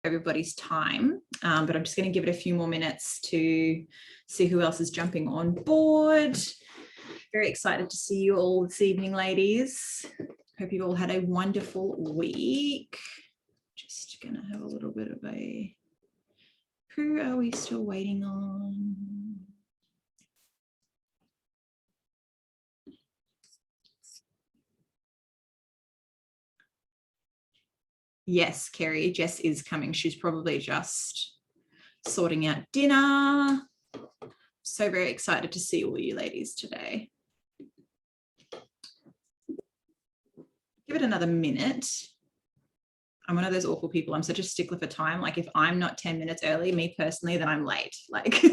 everybody's time, but I'm just going to give it a few more minutes to see who else is jumping on board. Very excited to see you all this evening, ladies. Hope you've all had a wonderful week. Just going to have a little bit of a, who are we still waiting on? Yes, Kerry, Jess is coming. She's probably just sorting out dinner. So very excited to see all you ladies today. Give it another minute. I'm one of those awful people. I'm such a stickler for time. Like if I'm not 10 minutes early, me personally, then I'm late. Like,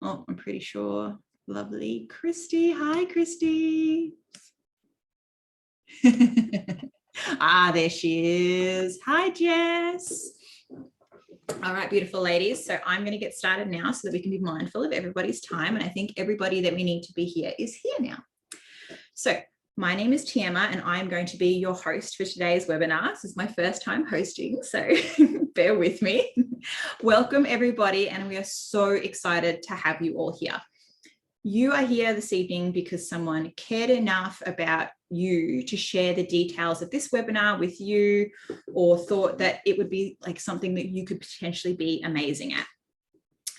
oh, I'm pretty sure. Lovely Christy. Hi, Christy. Ah, there she is. Hi, Jess. All right, beautiful ladies. So I'm going to get started now so that we can be mindful of everybody's time. And I think everybody that we need to be here is here now. So my name is Tiema and I'm going to be your host for today's webinar. This is my first time hosting, so bear with me. Welcome everybody, and we are so excited to have you all here. You are here this evening because someone cared enough about you to share the details of this webinar with you, or thought that it would be like something that you could potentially be amazing at.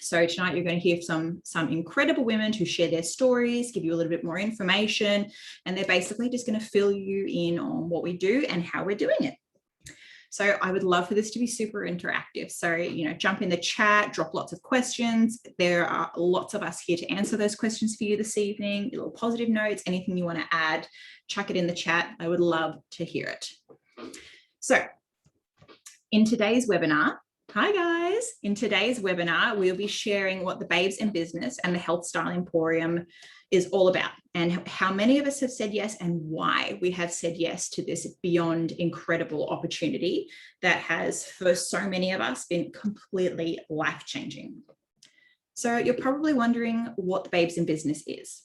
So tonight you're going to hear some incredible women who share their stories, give you a little bit more information, and they're basically just going to fill you in on what we do and how we're doing it. So I would love for this to be super interactive. So, you know, jump in the chat, drop lots of questions. There are lots of us here to answer those questions for you this evening. Little positive notes, anything you want to add, chuck it in the chat. I would love to hear it. So in today's webinar, hi guys. In today's webinar, we'll be sharing what the Babes in Business and the Health Style Emporium is all about, and how many of us have said yes and why we have said yes to this beyond incredible opportunity that has, for so many of us, been completely life-changing. So you're probably wondering what the Babes in Business is.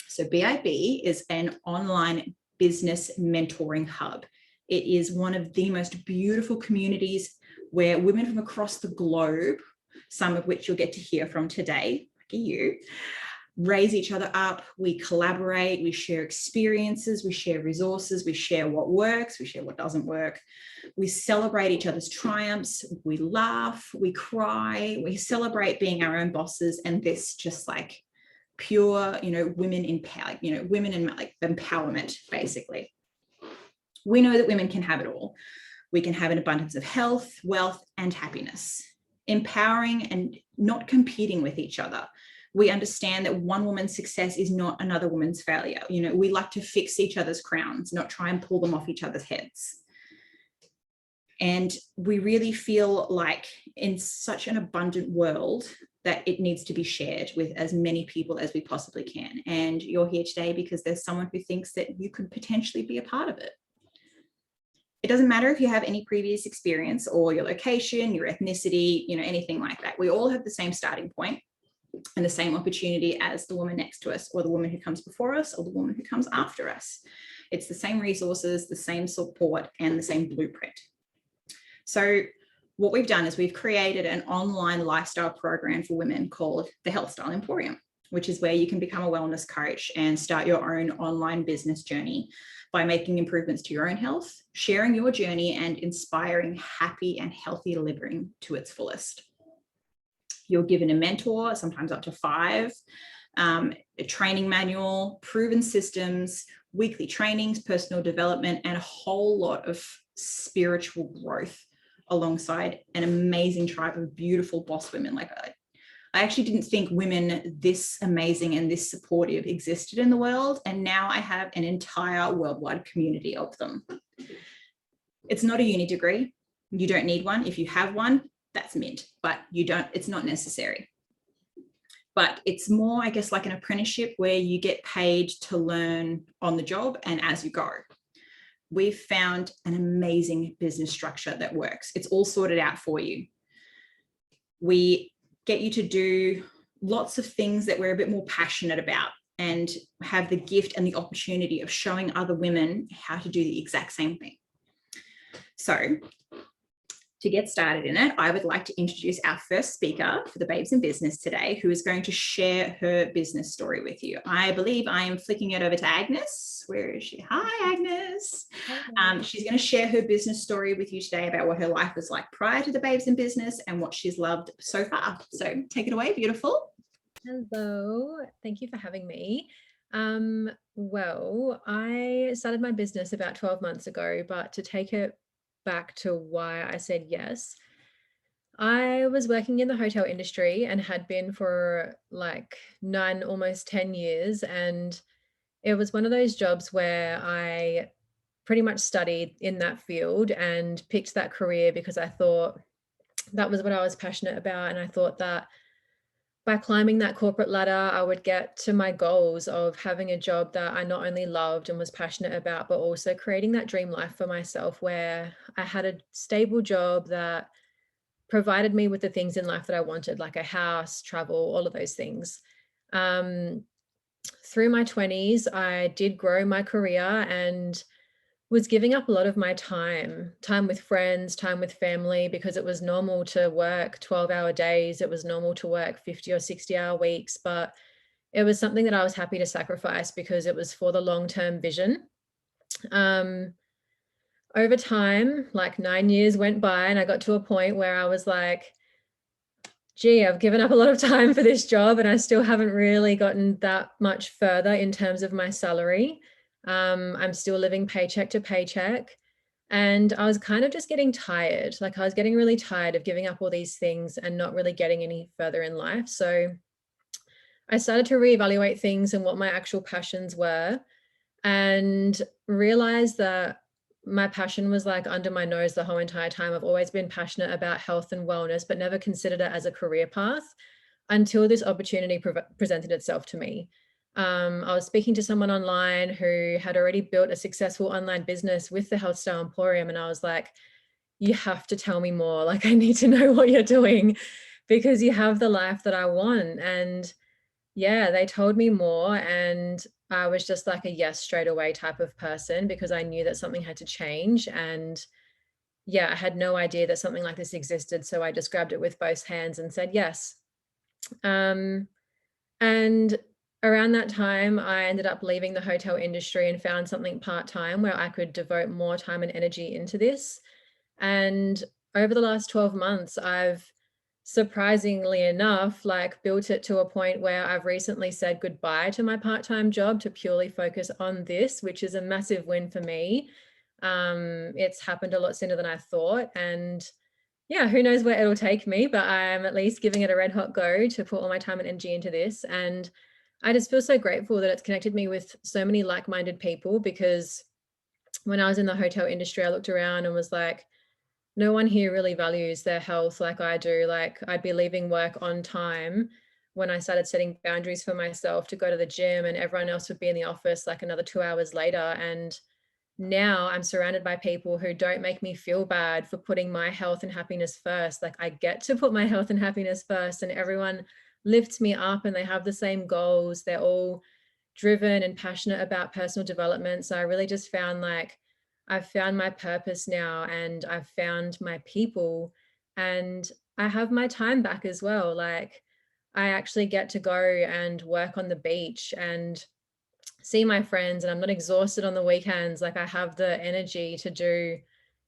So BIB is an online business mentoring hub. It is one of the most beautiful communities where women from across the globe, some of which you'll get to hear from today, like you, raise each other up. We collaborate, we share experiences, we share resources, we share what works, we share what doesn't work. We celebrate each other's triumphs, we laugh, we cry, we celebrate being our own bosses, and this just like pure, you know, women empower, you know, women and like empowerment, basically. We know that women can have it all. We can have an abundance of health, wealth, and happiness, empowering and not competing with each other. We understand that one woman's success is not another woman's failure. You know, we like to fix each other's crowns, not try and pull them off each other's heads. And we really feel like in such an abundant world that it needs to be shared with as many people as we possibly can. And you're here today because there's someone who thinks that you could potentially be a part of it. It doesn't matter if you have any previous experience or your location, your ethnicity, you know, anything like that. We all have the same starting point and the same opportunity as the woman next to us, or the woman who comes before us, or the woman who comes after us. It's the same resources, the same support, and the same blueprint. So what we've done is we've created an online lifestyle program for women called the Health Style Emporium, which is where you can become a wellness coach and start your own online business journey by making improvements to your own health, sharing your journey, and inspiring happy and healthy living to its fullest. You're given a mentor, sometimes up to 5, a training manual, proven systems, weekly trainings, personal development, and a whole lot of spiritual growth alongside an amazing tribe of beautiful boss women. Like I actually didn't think women this amazing and this supportive existed in the world, and now I have an entire worldwide community of them. It's not a uni degree. You don't need one. If you have one, that's mint, but you don't, it's not necessary. But it's more, I guess, like an apprenticeship where you get paid to learn on the job and as you go. We've found an amazing business structure that works. It's all sorted out for you. We get you to do lots of things that we're a bit more passionate about. and have the gift and the opportunity of showing other women how to do the exact same thing. So to get started in it, I would like to introduce our first speaker for the Babes in Business today, who is going to share her business story with you. I believe I am flicking it over to Agnes. Where is she? Hi, Agnes. She's going to share her business story with you today about what her life was like prior to the Babes in Business and what she's loved so far. So take it away, beautiful. Hello, thank you for having me. Well, I started my business about 12 months ago, but to take it back to why I said yes, I was working in the hotel industry and had been for like 9, almost 10 years. And it was one of those jobs where I pretty much studied in that field and picked that career because I thought that was what I was passionate about. And I thought that by climbing that corporate ladder, I would get to my goals of having a job that I not only loved and was passionate about, but also creating that dream life for myself where I had a stable job that provided me with the things in life that I wanted, like a house, travel, all of those things. Through my 20s, I did grow my career and was giving up a lot of my time with friends, time with family, because it was normal to work 12-hour days. It was normal to work 50 or 60-hour weeks, but it was something that I was happy to sacrifice because it was for the long-term vision. Over time, like 9 years went by and I got to a point where I was like, gee, I've given up a lot of time for this job and I still haven't really gotten that much further in terms of my salary. I'm still living paycheck to paycheck. And I was kind of just getting tired. Like I was getting really tired of giving up all these things and not really getting any further in life. So I started to reevaluate things and what my actual passions were and realized that my passion was like under my nose the whole entire time. I've always been passionate about health and wellness, but never considered it as a career path until this opportunity presented itself to me. I was speaking to someone online who had already built a successful online business with the Health Style Emporium. And I was like, you have to tell me more. Like, I need to know what you're doing because you have the life that I want. And yeah, they told me more. And I was just like a yes straight away type of person because I knew that something had to change. And yeah, I had no idea that something like this existed. So I just grabbed it with both hands and said yes. And around that time, I ended up leaving the hotel industry and found something part-time where I could devote more time and energy into this. And over the last 12 months, I've surprisingly enough, like built it to a point where I've recently said goodbye to my part-time job to purely focus on this, which is a massive win for me. It's happened a lot sooner than I thought. And yeah, who knows where it'll take me, but I'm at least giving it a red hot go to put all my time and energy into this. And I just feel so grateful that it's connected me with so many like-minded people, because when I was in the hotel industry, I looked around and was like, no one here really values their health like I do. Like I'd be leaving work on time when I started setting boundaries for myself to go to the gym, and everyone else would be in the office like another 2 hours later. And now I'm surrounded by people who don't make me feel bad for putting my health and happiness first. Like I get to put my health and happiness first, and everyone lifts me up and they have the same goals. They're all driven and passionate about personal development. So I really just found like I've found my purpose now, and I've found my people, and I have my time back as well. Like I actually get to go and work on the beach and see my friends, and I'm not exhausted on the weekends. Like I have the energy to do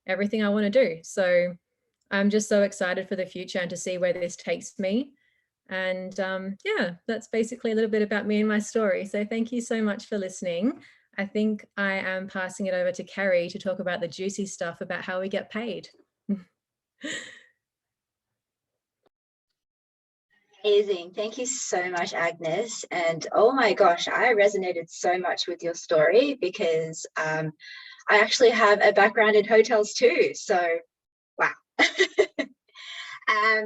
everything I want to do. So I'm just so excited for the future and to see where this takes me. And yeah, that's basically a little bit about me and my story. So thank you so much for listening. I think I am passing it over to Kerry to talk about the juicy stuff about how we get paid. Amazing. Thank you so much, Agnes. And oh my gosh, I resonated so much with your story because I actually have a background in hotels too. So, wow.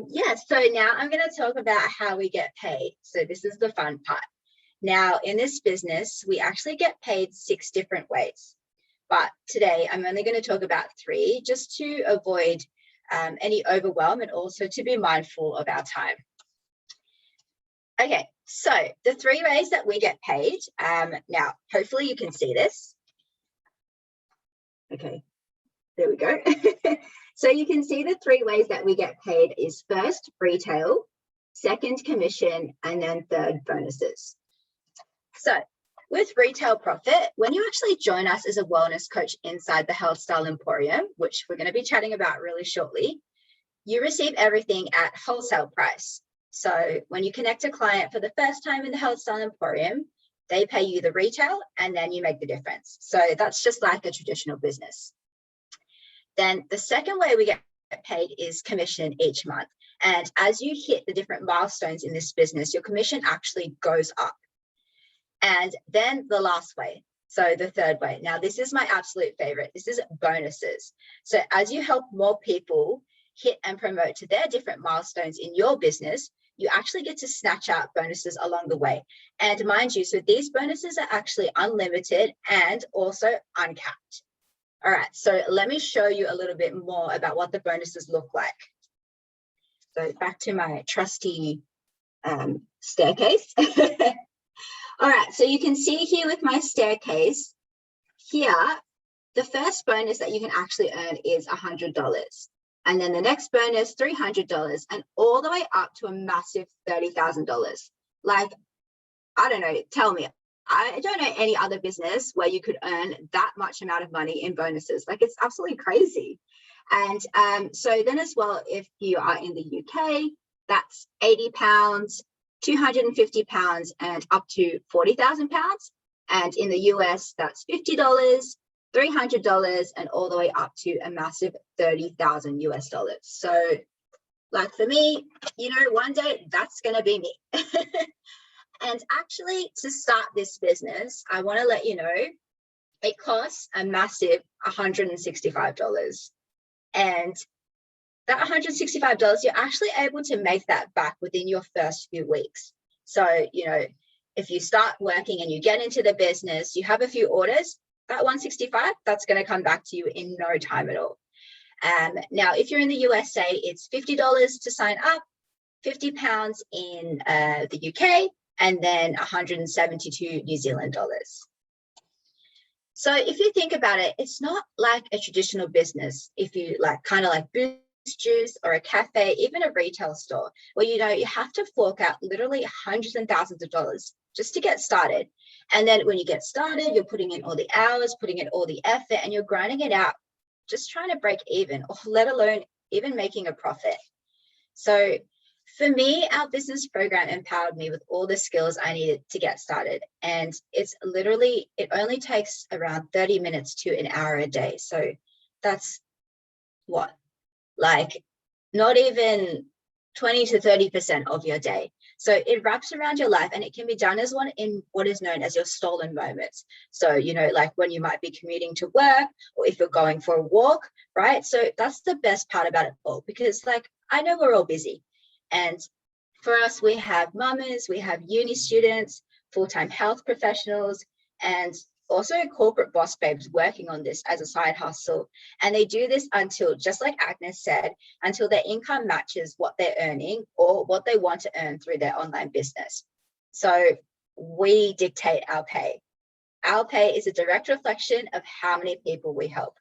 Yeah, so now I'm going to talk about how we get paid. So this is the fun part. Now, in this business, we actually get paid 6 different ways. But today, I'm only going to talk about 3 just to avoid any overwhelm and also to be mindful of our time. Okay, so the 3 ways that we get paid. Now, hopefully you can see this. Okay, there we go. So you can see the 3 ways that we get paid is first retail, second commission, and then third bonuses. So with retail profit, when you actually join us as a wellness coach inside the Health Style Emporium, which we're going to be chatting about really shortly, you receive everything at wholesale price. So when you connect a client for the first time in the Health Style Emporium, they pay you the retail and then you make the difference. So that's just like a traditional business. Then the second way we get paid is commission each month. And as you hit the different milestones in this business, your commission actually goes up. And then the last way, so the third way. Now, this is my absolute favorite. This is bonuses. So as you help more people hit and promote to their different milestones in your business, you actually get to snatch out bonuses along the way. And mind you, so these bonuses are actually unlimited and also uncapped. All right, so let me show you a little bit more about what the bonuses look like. So back to my trusty staircase. All right, so you can see here with my staircase, here, the first bonus that you can actually earn is $100. And then the next bonus, $300, and all the way up to a massive $30,000. Like, I don't know, tell me, I don't know any other business where you could earn that much amount of money in bonuses. Like, it's absolutely crazy. And so then as well, if you are in the UK, that's £80, £250, and up to £40,000. And in the US, that's $50, $300, and all the way up to a massive $30,000 US dollars. So like for me, you know, one day that's going to be me. And actually to start this business, I want to let you know, it costs a massive $165. And that $165, you're actually able to make that back within your first few weeks. So, you know, if you start working and you get into the business, you have a few orders, that $165, that's going to come back to you in no time at all. Now, if you're in the USA, it's $50 to sign up, £50 in the UK, and then 172 New Zealand dollars. So if you think about it, it's not like a traditional business. If you like kind of like Boost Juice or a cafe, even a retail store, where you know you have to fork out literally hundreds and thousands of dollars just to get started. And then when you get started, you're putting in all the hours, putting in all the effort, and you're grinding it out, just trying to break even, or let alone even making a profit. So for me, our business program empowered me with all the skills I needed to get started. And it's literally, it only takes around 30 minutes to an hour a day. So that's what, like not even 20 to 30% of your day. So it wraps around your life, and it can be done as one in what is known as your stolen moments. So, you know, like when you might be commuting to work, or if you're going for a walk, right? So that's the best part about it all, because like, I know we're all busy. And for us, we have mamas, we have uni students, full-time health professionals, and also corporate boss babes working on this as a side hustle. And they do this until, just like Agnes said, until their income matches what they're earning or what they want to earn through their online business. So we dictate our pay. Our pay is a direct reflection of how many people we help.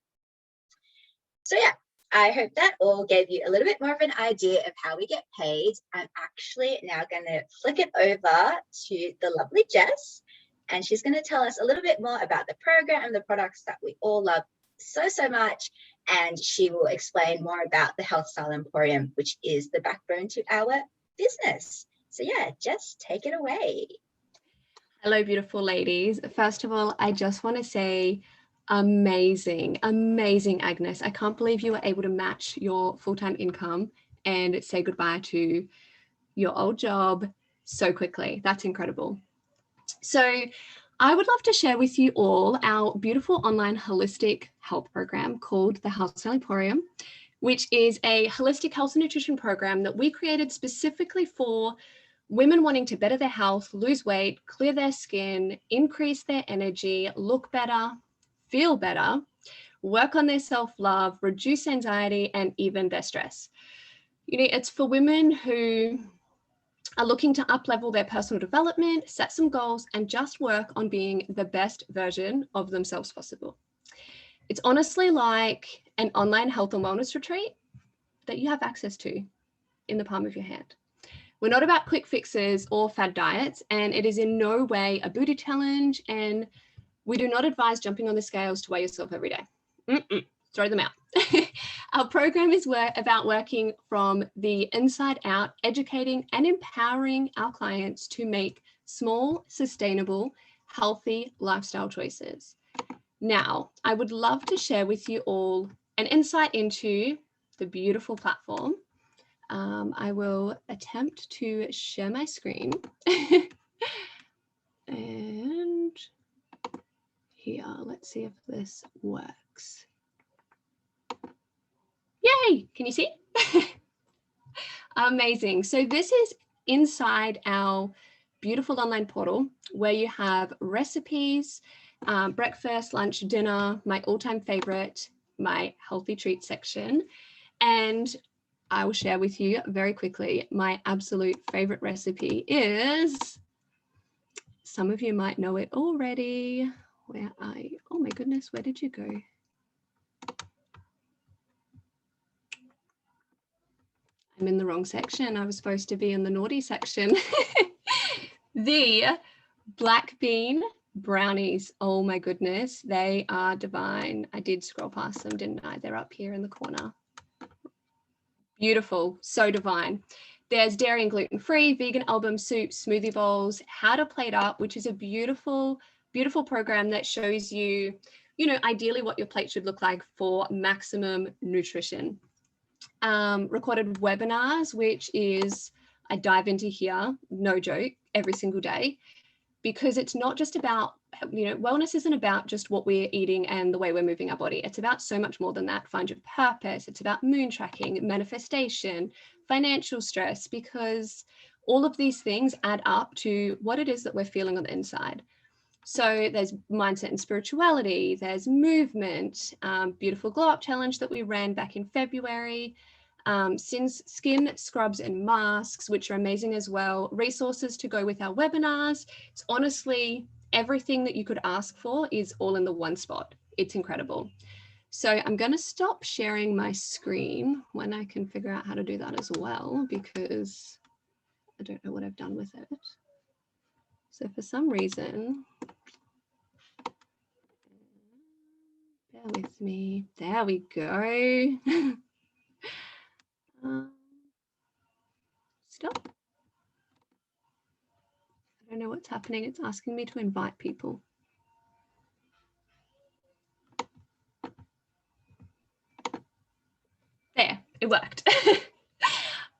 So yeah, I hope that all gave you a little bit more of an idea of how we get paid. I'm actually now going to flick it over to the lovely Jess, and she's going to tell us a little bit more about the program and the products that we all love so, so much. And she will explain more about the Health Style Emporium, which is the backbone to our business. So yeah, Jess, take it away. Hello, beautiful ladies. First of all, I just want to say amazing, Agnes. I can't believe you were able to match your full-time income and say goodbye to your old job so quickly. That's incredible. So I would love to share with you all our beautiful online holistic health program called the Health Style Emporium, which is a holistic health and nutrition program that we created specifically for women wanting to better their health, lose weight, clear their skin, increase their energy, look better, feel better, work on their self-love, reduce anxiety, and even their stress. You know, it's for women who are looking to up-level their personal development, set some goals, and just work on being the best version of themselves possible. It's honestly like an online health and wellness retreat that you have access to in the palm of your hand. We're not about quick fixes or fad diets, and it is in no way a booty challenge, and we do not advise jumping on the scales to weigh yourself every day. Throw them out. Our program is about working from the inside out, educating and empowering our clients to make small, sustainable, healthy lifestyle choices. Now, I would love to share with you all an insight into the beautiful platform. I will attempt to share my screen. And here, let's see if this works. Yay, can you see? Amazing. So this is inside our beautiful online portal where you have recipes, breakfast, lunch, dinner, my all-time favorite, my healthy treat section. And I will share with you very quickly, my absolute favorite recipe is, some of you might know it already. Where are you? Oh my goodness, where did you go? I'm in the wrong section. I was supposed to be in the naughty section. The black bean brownies. Oh my goodness, they are divine. I did scroll past them, didn't I? They're up here in the corner. Beautiful, so divine. There's dairy and gluten-free, vegan album soup, smoothie bowls, how to plate up, which is a beautiful, beautiful program that shows you, ideally what your plate should look like for maximum nutrition. Recorded webinars, which is, I dive into here, no joke, every single day, because it's not just about, wellness isn't about just what we're eating and the way we're moving our body. It's about so much more than that. Find your purpose. It's about moon tracking, manifestation, financial stress, because all of these things add up to what it is that we're feeling on the inside. So there's mindset and spirituality, there's movement, beautiful glow up challenge that we ran back in February, skin scrubs and masks, which are amazing as well, resources to go with our webinars. It's honestly everything that you could ask for is all in the one spot. It's incredible. So I'm going to stop sharing my screen when I can figure out how to do that as well, because I don't know what I've done with it. So for some reason, bear with me. There we go. Stop. I don't know what's happening. It's asking me to invite people. There, it worked.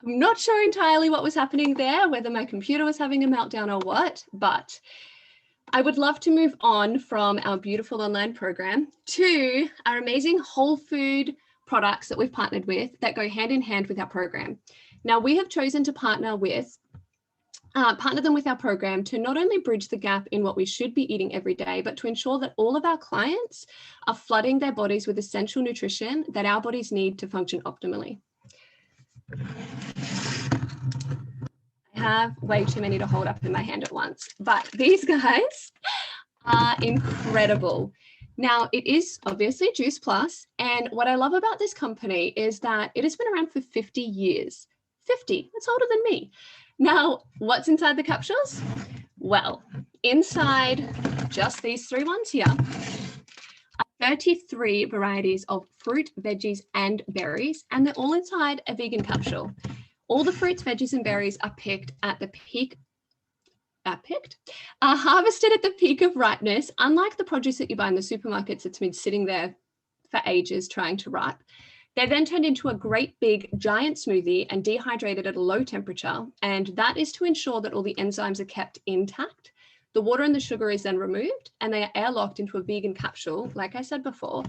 I'm not sure entirely what was happening there, whether my computer was having a meltdown or what, but I would love to move on from our beautiful online program to our amazing whole food products that we've partnered with that go hand in hand with our program. Now, we have chosen to partner them with our program to not only bridge the gap in what we should be eating every day, but to ensure that all of our clients are flooding their bodies with essential nutrition that our bodies need to function optimally. I have way too many to hold up in my hand at once, but these guys are incredible. Now, it is obviously Juice Plus, and what I love about this company is that it has been around for 50 years. 50, that's older than me. Now, what's inside the capsules? Well, inside just these 3 ones here are 33 varieties of fruit, veggies, and berries, and they're all inside a vegan capsule. All the fruits, veggies, and berries are picked at the peak, harvested at the peak of ripeness. Unlike the produce that you buy in the supermarkets, it's been sitting there for ages trying to ripe. They're then turned into a great big giant smoothie and dehydrated at a low temperature. And that is to ensure that all the enzymes are kept intact. The water and the sugar is then removed and they are airlocked into a vegan capsule, like I said before.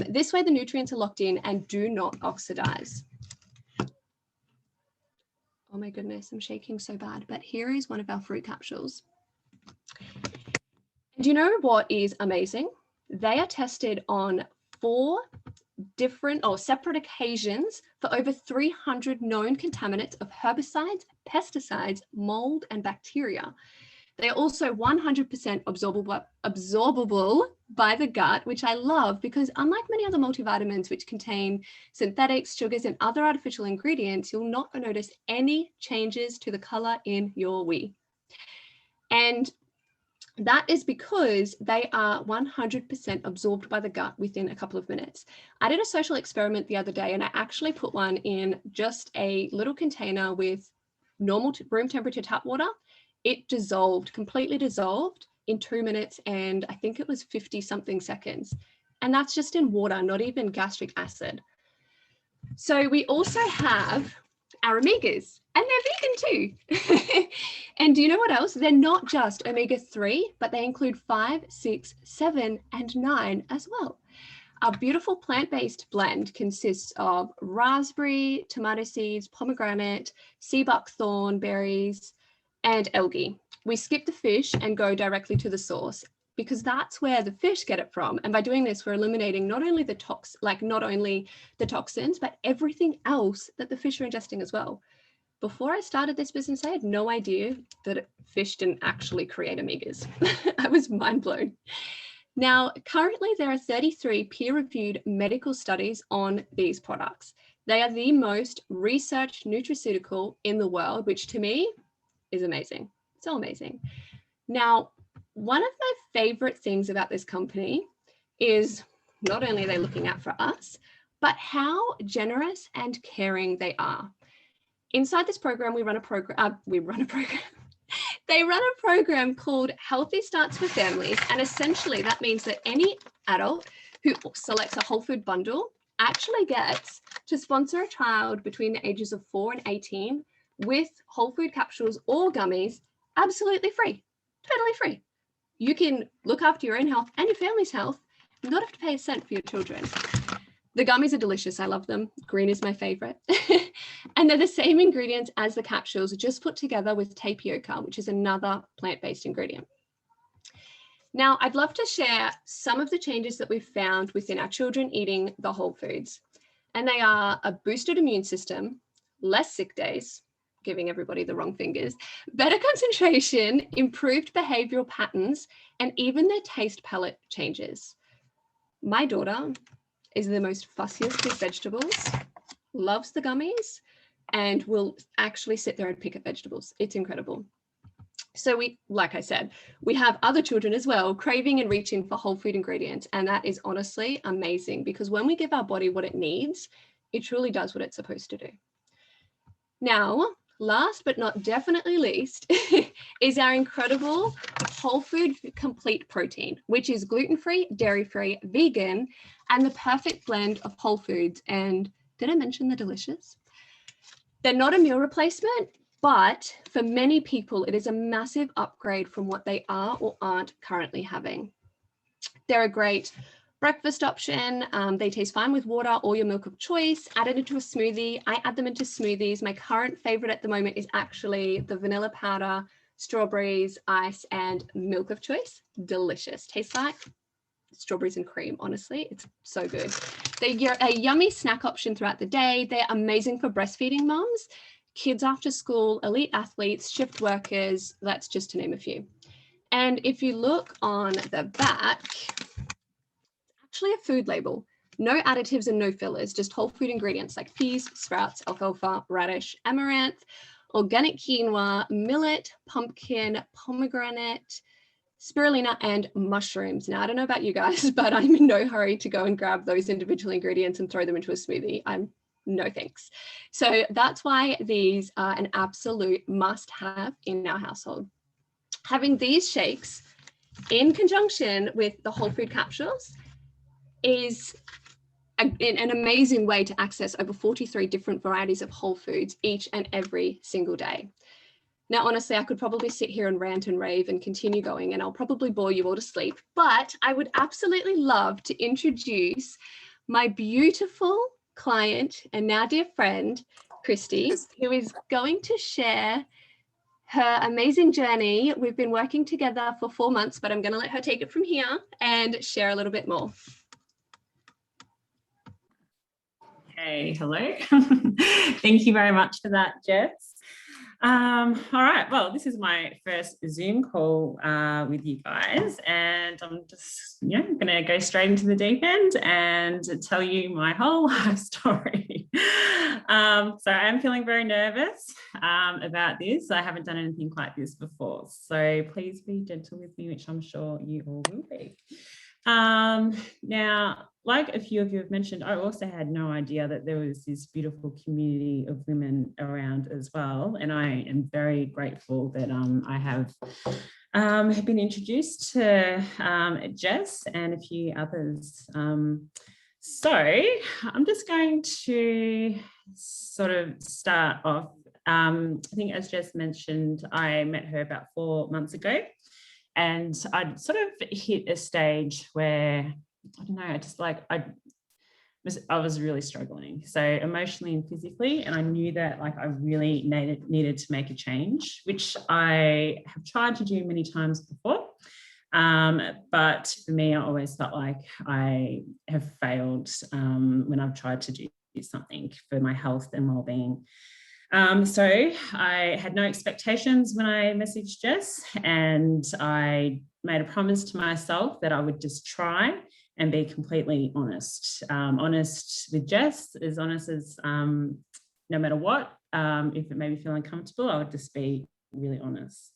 This way the nutrients are locked in and do not oxidize. Oh my goodness, I'm shaking so bad, but here is one of our fruit capsules. And you know what is amazing? They are tested on 4 different or separate occasions for over 300 known contaminants of herbicides, pesticides, mold, and bacteria. They are also 100% absorbable by the gut, which I love because unlike many other multivitamins which contain synthetics, sugars, and other artificial ingredients, you'll not notice any changes to the color in your wee. And that is because they are 100% absorbed by the gut within a couple of minutes. I did a social experiment the other day and I actually put one in just a little container with normal room temperature tap water. It dissolved, completely dissolved in 2 minutes and I think it was 50 something seconds. And that's just in water, not even gastric acid. So we also have our omegas, and they're vegan too. And do you know what else? They're not just omega-3, but they include 5, 6, 7, and 9 as well. Our beautiful plant-based blend consists of raspberry, tomato seeds, pomegranate, sea buckthorn berries, and algae. We skip the fish and go directly to the source because that's where the fish get it from. And by doing this, we're eliminating not only the toxins, but everything else that the fish are ingesting as well. Before I started this business, I had no idea that fish didn't actually create omegas. I was mind blown. Now, currently there are 33 peer-reviewed medical studies on these products. They are the most researched nutraceutical in the world, which to me is amazing. So amazing. Now, one of my favorite things about this company is not only are they looking out for us, but how generous and caring they are. Inside this program, they run a program called Healthy Starts for Families. And essentially that means that any adult who selects a whole food bundle actually gets to sponsor a child between the ages of 4 and 18 with whole food capsules or gummies absolutely free, totally free. You can look after your own health and your family's health, not have to pay a cent for your children. The gummies are delicious. I love them. Green is my favorite. And they're the same ingredients as the capsules, just put together with tapioca, which is another plant-based ingredient. Now, I'd love to share some of the changes that we've found within our children eating the whole foods. And they are a boosted immune system, less sick days, giving everybody the wrong fingers, better concentration, improved behavioral patterns, and even their taste palette changes. My daughter is the most fussiest with vegetables, loves the gummies, and will actually sit there and pick at vegetables. It's incredible. So like I said, we have other children as well craving and reaching for whole food ingredients. And that is honestly amazing because when we give our body what it needs, it truly does what it's supposed to do. Now, last but not definitely least is our incredible whole food complete protein, which is gluten-free, dairy-free, vegan, and the perfect blend of whole foods. And did I mention they're delicious? They're not a meal replacement, but for many people, it is a massive upgrade from what they are or aren't currently having. They're a great breakfast option. They taste fine with water or your milk of choice. Add it into a smoothie. I add them into smoothies. My current favorite at the moment is actually the vanilla powder, strawberries, ice, and milk of choice. Delicious. Tastes like strawberries and cream. Honestly, it's so good. They're a yummy snack option throughout the day. They're amazing for breastfeeding moms, kids after school, elite athletes, shift workers. That's just to name a few. And if you look on the back, actually a food label, no additives and no fillers, just whole food ingredients like peas, sprouts, alfalfa, radish, amaranth, organic quinoa, millet, pumpkin, pomegranate, spirulina, and mushrooms. Now, I don't know about you guys, but I'm in no hurry to go and grab those individual ingredients and throw them into a smoothie. No thanks. So that's why these are an absolute must-have in our household. Having these shakes in conjunction with the whole food capsules is an amazing way to access over 43 different varieties of whole foods each and every single day. Now, honestly, I could probably sit here and rant and rave and continue going, and I'll probably bore you all to sleep, but I would absolutely love to introduce my beautiful client and now dear friend, Christy, who is going to share her amazing journey. We've been working together for 4 months, but I'm going to let her take it from here and share a little bit more. Hey, hello. Thank you very much for that, Jess. All right, well, this is my first Zoom call with you guys, and I'm just going to go straight into the deep end and tell you my whole life story. So I'm feeling very nervous about this. I haven't done anything like this before, so please be gentle with me, which I'm sure you all will be. Now, like a few of you have mentioned, I also had no idea that there was this beautiful community of women around as well. And I am very grateful that I have been introduced to Jess and a few others. So I'm just going to sort of start off. I think as Jess mentioned, I met her about 4 months ago. And I'd sort of hit a stage where, I don't know, I was really struggling. So emotionally and physically, and I knew that like I really needed to make a change, which I have tried to do many times before. But for me, I always felt like I have failed when I've tried to do something for my health and well-being. So I had no expectations when I messaged Jess, and I made a promise to myself that I would just try and be completely honest. Honest with Jess, as honest as no matter what. If it made me feel uncomfortable, I would just be really honest.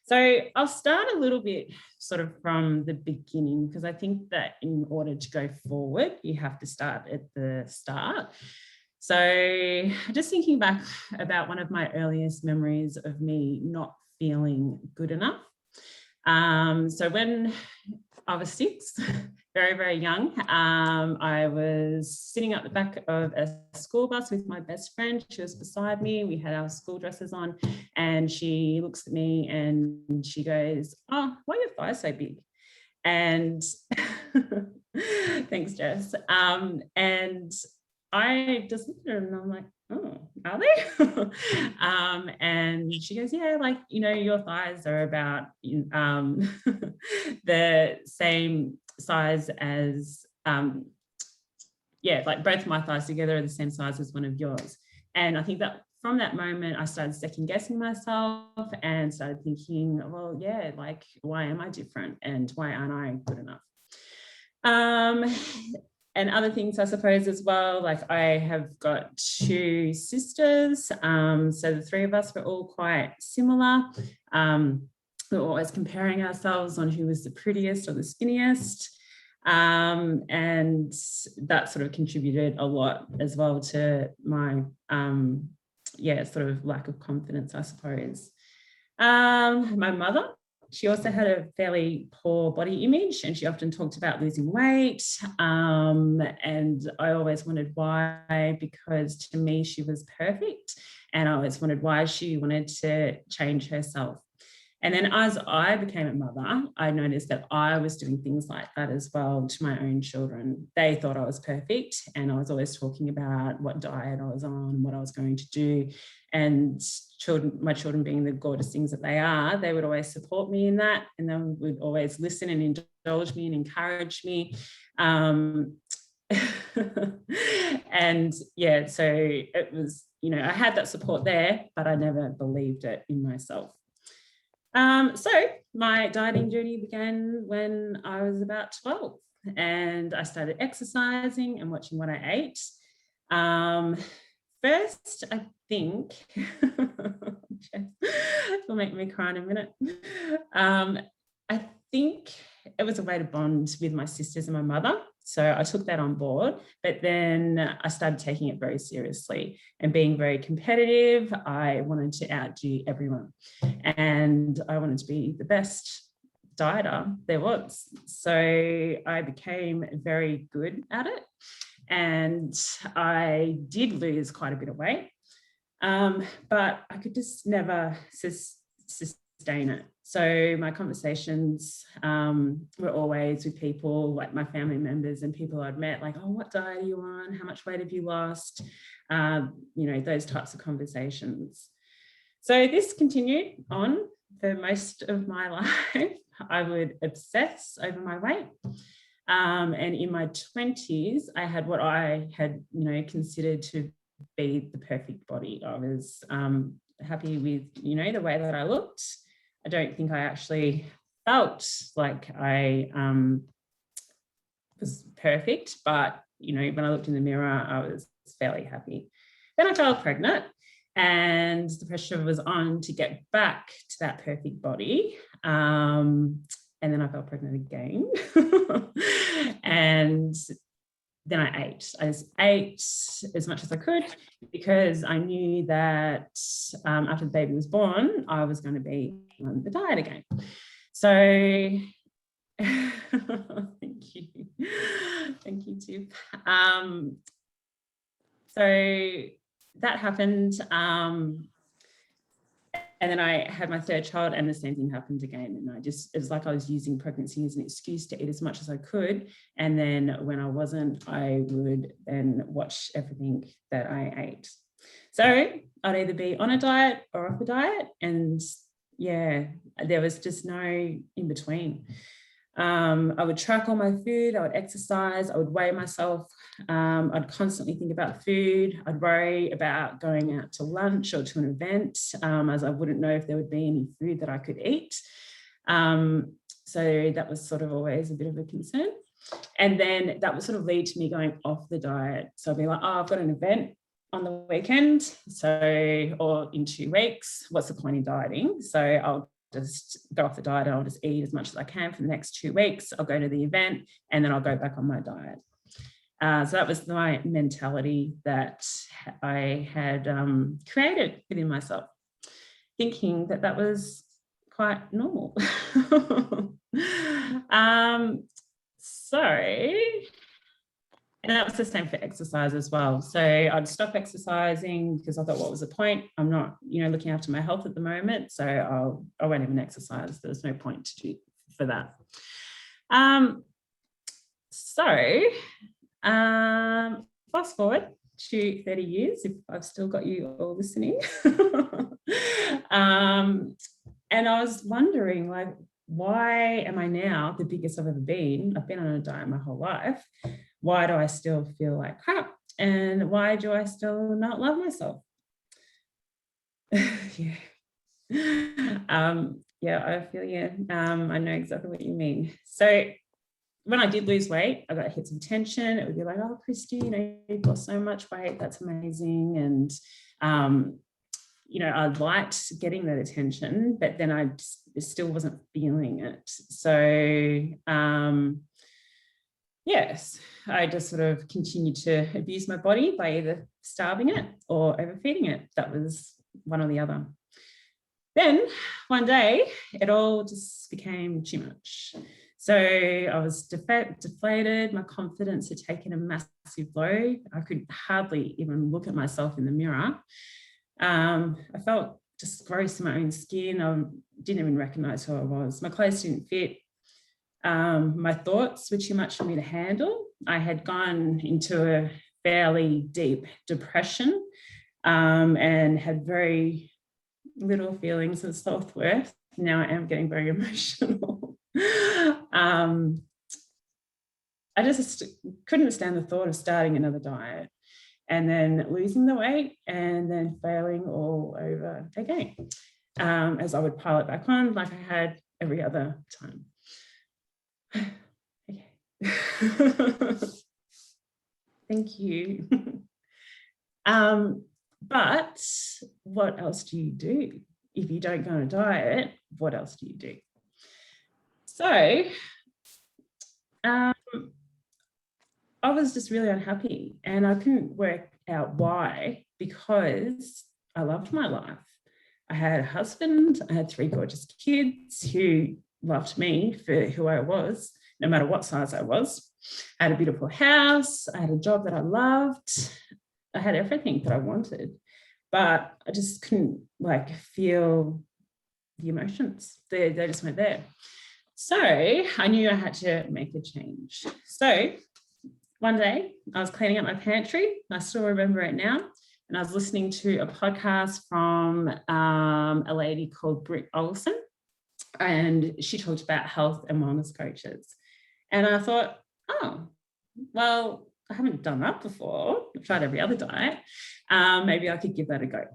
So I'll start a little bit sort of from the beginning, because I think that in order to go forward, you have to start at the start. So just thinking back about one of my earliest memories of me not feeling good enough. So when I was 6, very, very young, I was sitting at the back of a school bus with my best friend. She was beside me. We had our school dresses on, and she looks at me and she goes, "Oh, why are your thighs so big?" And thanks, Jess. And I just looked at her and I'm like, "Oh, are they?" And she goes, "Yeah, like, your thighs are about the same size as, like both my thighs together are the same size as one of yours." And I think that from that moment, I started second guessing myself and started thinking, well, yeah, like, why am I different and why aren't I good enough? And other things, I suppose, as well, like I have got 2 sisters. So the 3 of us were all quite similar. We're always comparing ourselves on who was the prettiest or the skinniest. And that sort of contributed a lot as well to my, sort of lack of confidence, I suppose. My mother, she also had a fairly poor body image, and she often talked about losing weight. And I always wondered why, because to me, she was perfect. And I always wondered why she wanted to change herself. And then as I became a mother, I noticed that I was doing things like that as well to my own children. They thought I was perfect, and I was always talking about what diet I was on, what I was going to do. And my children being the gorgeous things that they are, they would always support me in that, and they would always listen and indulge me and encourage me. And yeah, so it was, I had that support there, but I never believed it in myself. So my dieting journey began when I was about 12, and I started exercising and watching what I ate. First, I think, it'll make me cry in a minute. I think it was a way to bond with my sisters and my mother. So I took that on board, but then I started taking it very seriously and being very competitive. I wanted to outdo everyone, and I wanted to be the best dieter there was. So I became very good at it, and I did lose quite a bit of weight, but I could just never sustain it. So my conversations were always with people like my family members and people I'd met, like, "Oh, what diet are you on? How much weight have you lost?" Those types of conversations. So this continued on for most of my life. I would obsess over my weight. And in my 20s, I had what I had, considered to be the perfect body. I was happy with, you know, the way that I looked. I don't think I actually felt like I was perfect, but, you know, when I looked in the mirror, I was fairly happy. Then I fell pregnant, and the pressure was on to get back to that perfect body. And then I fell pregnant again. And then I ate. I just ate as much as I could, because I knew that after the baby was born, I was going to be on the diet again. So thank you. Thank you, Tip. So that happened. And then I had my third child, and the same thing happened again. And it was like I was using pregnancy as an excuse to eat as much as I could. And then when I wasn't, I would then watch everything that I ate. So I'd either be on a diet or off a diet. And yeah, there was just no in between. I would track all my food, I would exercise, I would weigh myself, I'd constantly think about food, I'd worry about going out to lunch or to an event, as I wouldn't know if there would be any food that I could eat. So that was sort of always a bit of a concern. And then that would sort of lead to me going off the diet. So I'd be like, oh, I've got an event on the weekend, so, or in 2 weeks, what's the point in dieting? So I'll just go off the diet, and I'll just eat as much as I can for the next 2 weeks. I'll go to the event, and then I'll go back on my diet. So that was my mentality that I had created within myself, thinking that that was quite normal. And that was the same for exercise as well. So I'd stop exercising because I thought, what was the point? I'm not, you know, looking after my health at the moment, so I won't even exercise. There's no point to do for that. Fast forward to 30 years, if I've still got you all listening. And I was wondering, like, why am I now the biggest I've ever been? I've been on a diet my whole life. Why do I still feel like crap? And why do I still not love myself? Yeah. I feel you. I know exactly what you mean. So when I did lose weight, I got hits of attention. It would be like, oh, Christy, you know, you've lost so much weight. That's amazing. And, you know, I liked getting that attention, but then I still wasn't feeling it. So, yes, I just sort of continued to abuse my body by either starving it or overfeeding it. That was one or the other. Then one day, it all just became too much. So I was deflated. My confidence had taken a massive blow. I could hardly even look at myself in the mirror. I felt just gross in my own skin. I didn't even recognize who I was. My clothes didn't fit. My thoughts were too much for me to handle. I had gone into a fairly deep depression, and had very little feelings of self-worth. Now I am getting very emotional. I just couldn't stand the thought of starting another diet and then losing the weight and then failing all over again, as I would pile it back on like I had every other time. Okay. Thank you. But what else do you do? If you don't go on a diet, what else do you do? So I was just really unhappy, and I couldn't work out why, because I loved my life. I had a husband, I had 3 gorgeous kids who loved me for who I was, no matter what size I was. I had a beautiful house, I had a job that I loved, I had everything that I wanted, but I just couldn't feel the emotions. They just weren't there. So I knew I had to make a change. So one day I was cleaning up my pantry, I still remember it now, and I was listening to a podcast from a lady called Britt Olsen, and she talked about health and wellness coaches. And I thought, oh, well, I haven't done that before. I've tried every other diet. Maybe I could give that a go.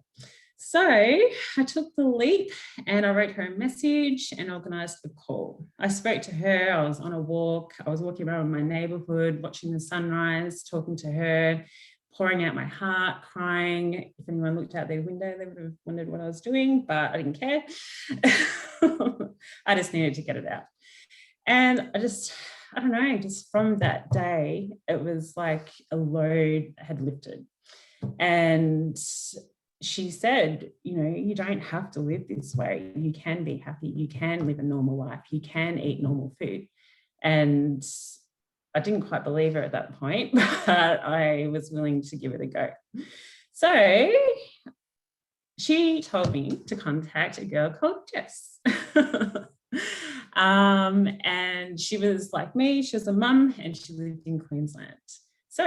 So I took the leap and I wrote her a message and organised a call. I spoke to her. I was on a walk. I was walking around my neighbourhood, watching the sunrise, talking to her, pouring out my heart, crying. If anyone looked out their window, they would have wondered what I was doing, but I didn't care. I just needed to get it out. And I don't know, just from that day, it was like a load had lifted. And she said, you don't have to live this way. You can be happy. You can live a normal life. You can eat normal food. And I didn't quite believe her at that point, but I was willing to give it a go. So she told me to contact a girl called Jess. And she was like me. She was a mum and she lived in Queensland. So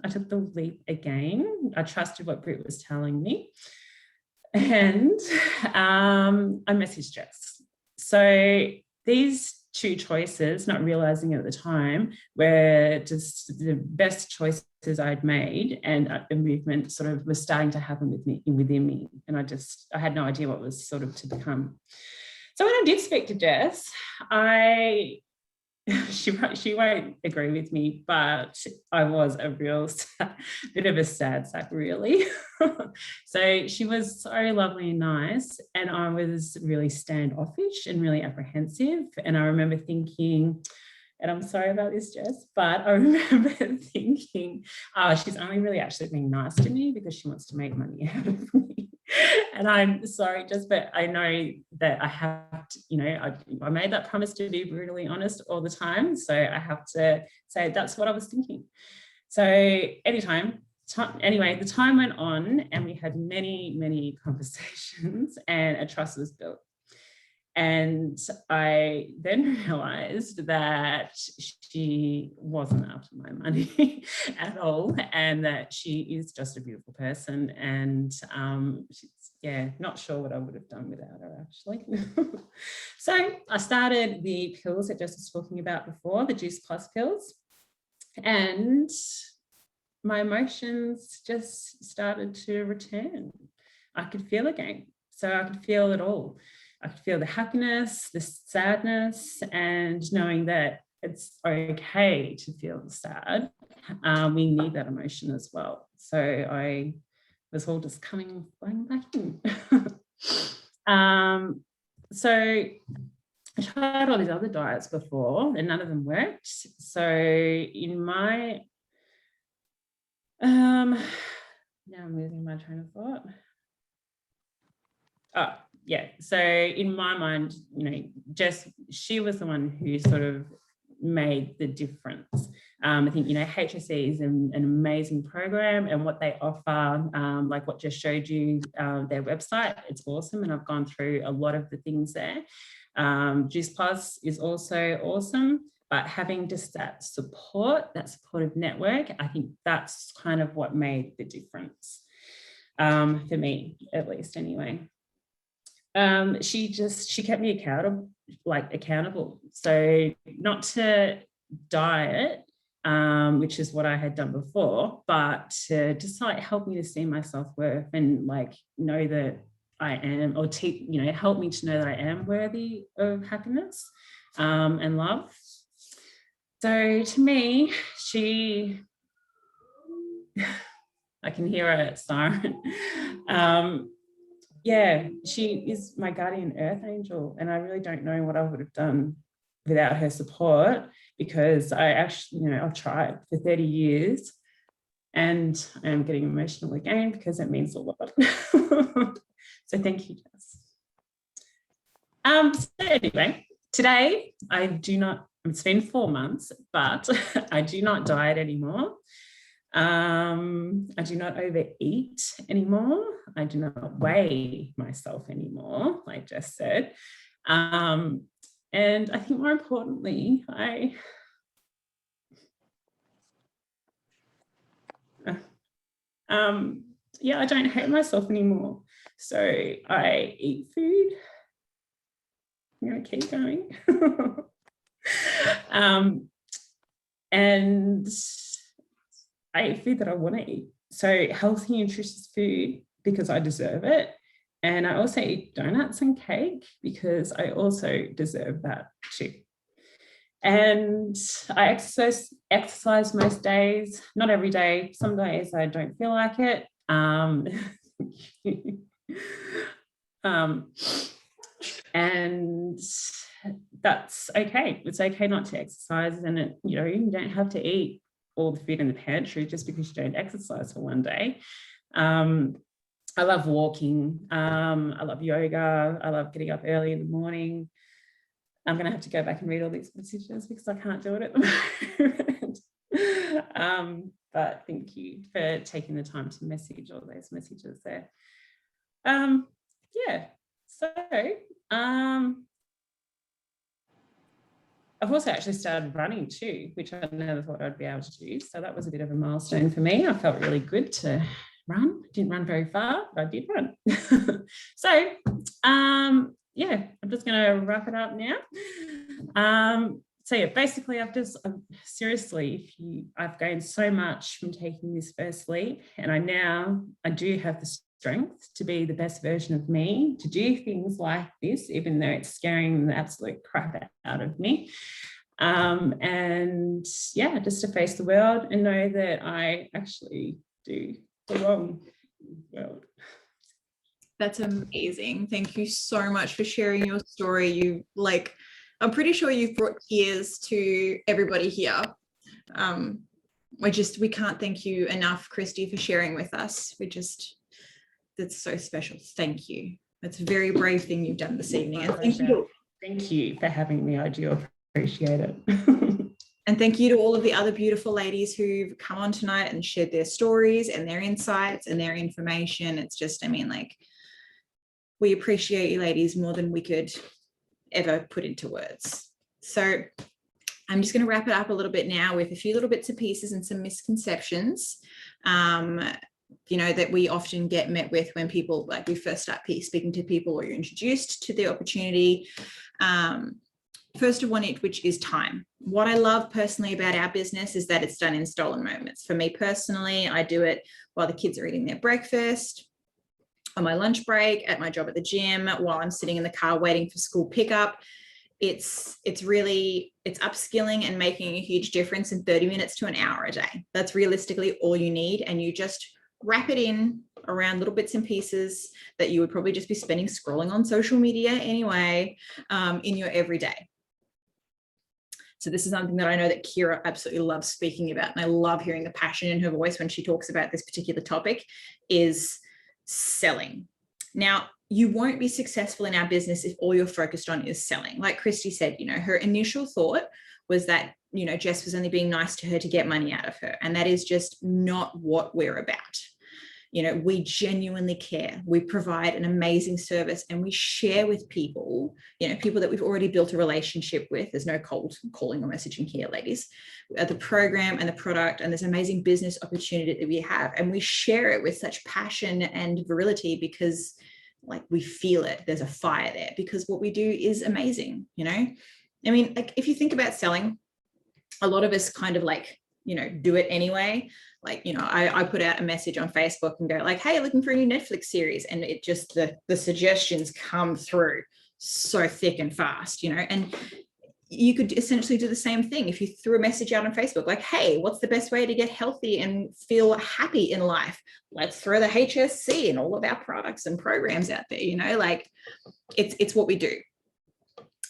I took the leap again. I trusted what Britt was telling me. And I messaged Jess. So these two choices, not realizing at the time, were just the best choices I'd made, and the movement sort of was starting to happen within me. And I had no idea what was sort of to become. So when I did speak to Jess, she won't agree with me, but I was a real bit of a sad sack, really. So she was so lovely and nice, and I was really standoffish and really apprehensive. And I remember thinking, and I'm sorry about this, Jess, but I remember thinking, she's only really actually being nice to me because she wants to make money out of me. And I'm sorry, Jess, but I know that I have to, I made that promise to be brutally honest all the time. So I have to say that's what I was thinking. So anyway, the time went on and we had many, many conversations and a trust was built. And I then realized that she wasn't after my money at all, and that she is just a beautiful person. And she's, not sure what I would have done without her, actually. So I started the pills that Jess was talking about before, the Juice Plus pills. And my emotions just started to return. I could feel again. So I could feel it all. I could feel the happiness, the sadness, and knowing that it's okay to feel sad. We need that emotion as well. So I was all just flying back in. So I tried all these other diets before and none of them worked. So in my, now I'm losing my train of thought. So in my mind, Jess, she was the one who sort of made the difference. I think, HSE is an amazing program, and what they offer, like what Jess showed you, their website, it's awesome. And I've gone through a lot of the things there. Juice Plus is also awesome, but having just that supportive network, I think that's kind of what made the difference, for me, at least anyway. She kept me accountable. So not to diet, which is what I had done before, but to just help me to see my self-worth and know that I am, or help me to know that I am worthy of happiness and love. So to me, I can hear a siren. She is my guardian earth angel, and I really don't know what I would have done without her support, because I've tried for 30 years and I am getting emotional again because it means a lot. So thank you, Jess. So anyway, today it's been 4 months, but I do not diet anymore. I do not overeat anymore. I do not weigh myself anymore, like Jess said. And I think more importantly, I don't hate myself anymore. So I eat food. I'm going to keep going. And I eat food that I want to eat. So healthy, nutritious food because I deserve it, And I also eat donuts and cake because I also deserve that too. And I exercise most days, not every day. Some days I don't feel like it. And that's okay. It's okay not to exercise, and you don't have to eat all the food in the pantry just because you don't exercise for one day. I love walking. I love yoga. I love getting up early in the morning. I'm going to have to go back and read all these messages because I can't do it at the moment. But thank you for taking the time to message all those messages there. Yeah, so I've also actually started running too, which I never thought I'd be able to do. So that was a bit of a milestone for me. I felt really good to run. Didn't run very far, but I did run. So yeah, I'm just going to wrap it up now. So yeah, basically I've gained so much from taking this first leap, and I do have the strength to be the best version of me, to do things like this, even though it's scaring the absolute crap out of me. And yeah, just to face the world and know that I actually do belong in the world. That's amazing. Thank you so much for sharing your story. I'm pretty sure you've brought tears to everybody here. We can't thank you enough, Christy, for sharing with us. That's so special. Thank you. That's a very brave thing you've done this evening. And thank you for having me. I do appreciate it. And thank you to all of the other beautiful ladies who've come on tonight and shared their stories and their insights and their information. It's just, we appreciate you ladies more than we could ever put into words. So I'm just going to wrap it up a little bit now with a few little bits and pieces and some misconceptions, that we often get met with when people, we first start speaking to people or you're introduced to the opportunity. First of one, which is time. What I love personally about our business is that it's done in stolen moments. For me personally, I do it while the kids are eating their breakfast, on my lunch break, at my job at the gym, while I'm sitting in the car waiting for school pickup. It's upskilling and making a huge difference in 30 minutes to an hour a day. That's realistically all you need. And you just wrap it in around little bits and pieces that you would probably just be spending scrolling on social media anyway, in your everyday. So this is something that I know that Kira absolutely loves speaking about. And I love hearing the passion in her voice when she talks about this particular topic, is selling. Now, you won't be successful in our business if all you're focused on is selling. Like Christy said, her initial thought was that, Jess was only being nice to her to get money out of her. And that is just not what we're about. We genuinely care. We provide an amazing service and we share with people, people that we've already built a relationship with. There's no cold calling or messaging here, ladies. The program and the product and this amazing business opportunity that we have. And we share it with such passion and virility because we feel it. There's a fire there because what we do is amazing, if you think about selling, a lot of us kind of do it anyway. I put out a message on Facebook and go hey, looking for a new Netflix series. And it just, the suggestions come through so thick and fast, and you could essentially do the same thing if you threw a message out on Facebook, hey, what's the best way to get healthy and feel happy in life? Let's throw the HSE and all of our products and programs out there, it's what we do.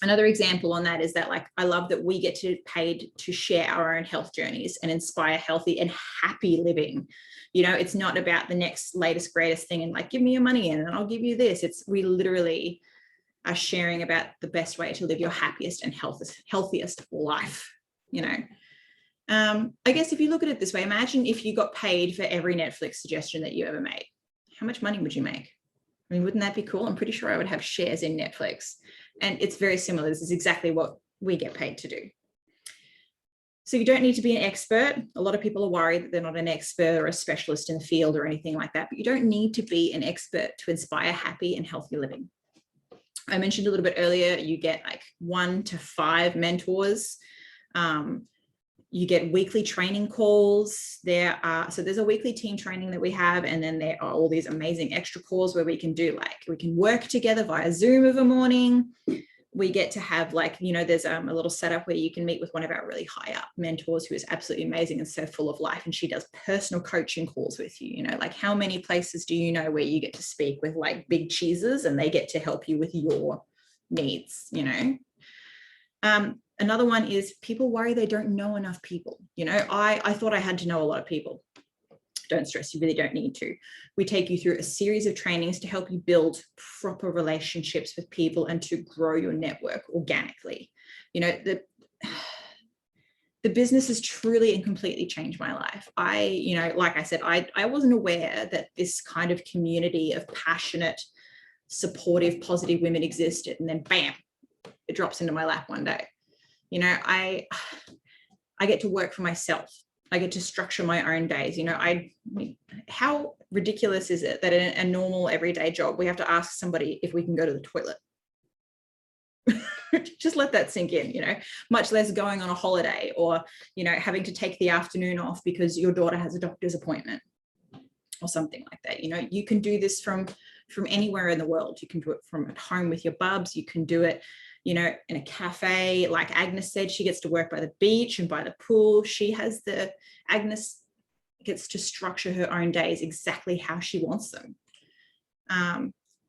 Another example on that is that I love that we get paid to share our own health journeys and inspire healthy and happy living. It's not about the next latest, greatest thing and give me your money in and I'll give you this. We literally are sharing about the best way to live your happiest and healthiest life. I guess if you look at it this way, imagine if you got paid for every Netflix suggestion that you ever made. How much money would you make? Wouldn't that be cool? I'm pretty sure I would have shares in Netflix. And it's very similar. This is exactly what we get paid to do. So you don't need to be an expert. A lot of people are worried that they're not an expert or a specialist in the field or anything like that, but you don't need to be an expert to inspire happy and healthy living. I mentioned a little bit earlier, you get 1 to 5 mentors. You get weekly training calls. So there's a weekly team training that we have, and then there are all these amazing extra calls where we can work together via Zoom of a morning. We get to have there's a little setup where you can meet with one of our really high up mentors who is absolutely amazing and so full of life, and she does personal coaching calls with you. How many places do you know where you get to speak with big cheeses and they get to help you with your needs? Another one is people worry they don't know enough people. I thought I had to know a lot of people. Don't stress, you really don't need to. We take you through a series of trainings to help you build proper relationships with people and to grow your network organically. The business has truly and completely changed my life. Like I said, I wasn't aware that this kind of community of passionate, supportive, positive women existed. And then bam, it drops into my lap one day. I get to work for myself. I get to structure my own days. How ridiculous is it that in a normal everyday job, we have to ask somebody if we can go to the toilet? Just let that sink in, much less going on a holiday or, having to take the afternoon off because your daughter has a doctor's appointment or something like that. You can do this from anywhere in the world. You can do it from at home with your bubs. You can do it, in a cafe. Like Agnes said, she gets to work by the beach and by the pool. Agnes gets to structure her own days exactly how she wants them.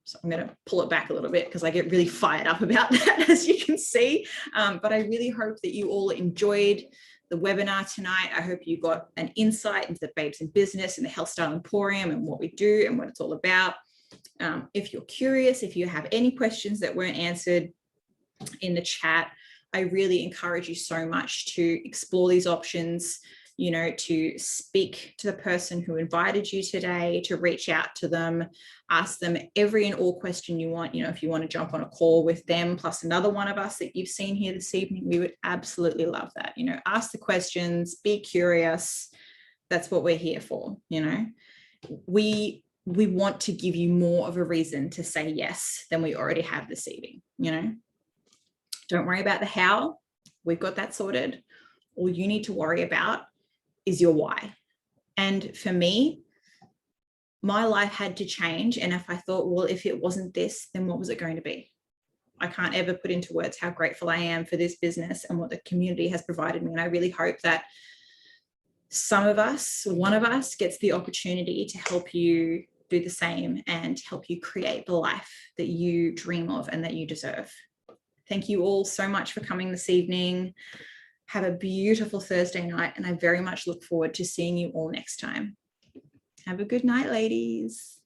So I'm going to pull it back a little bit because I get really fired up about that, as you can see. But I really hope that you all enjoyed the webinar tonight. I hope you got an insight into the Babes in Business and the Health Style Emporium and what we do and what it's all about. If you're curious, if you have any questions that weren't answered in the chat, I really encourage you so much to explore these options, to speak to the person who invited you today, to reach out to them, ask them every and all question you want. If you want to jump on a call with them, plus another one of us that you've seen here this evening, we would absolutely love that. Ask the questions, be curious. That's what we're here for. We want to give you more of a reason to say yes than we already have this evening. Don't worry about the how. We've got that sorted. All you need to worry about is your why. And for me, my life had to change. And if I thought, well, if it wasn't this, then what was it going to be? I can't ever put into words how grateful I am for this business and what the community has provided me. And I really hope that some of us, one of us, gets the opportunity to help you do the same and help you create the life that you dream of and that you deserve. Thank you all so much for coming this evening. Have a beautiful Thursday night, and I very much look forward to seeing you all next time. Have a good night, ladies.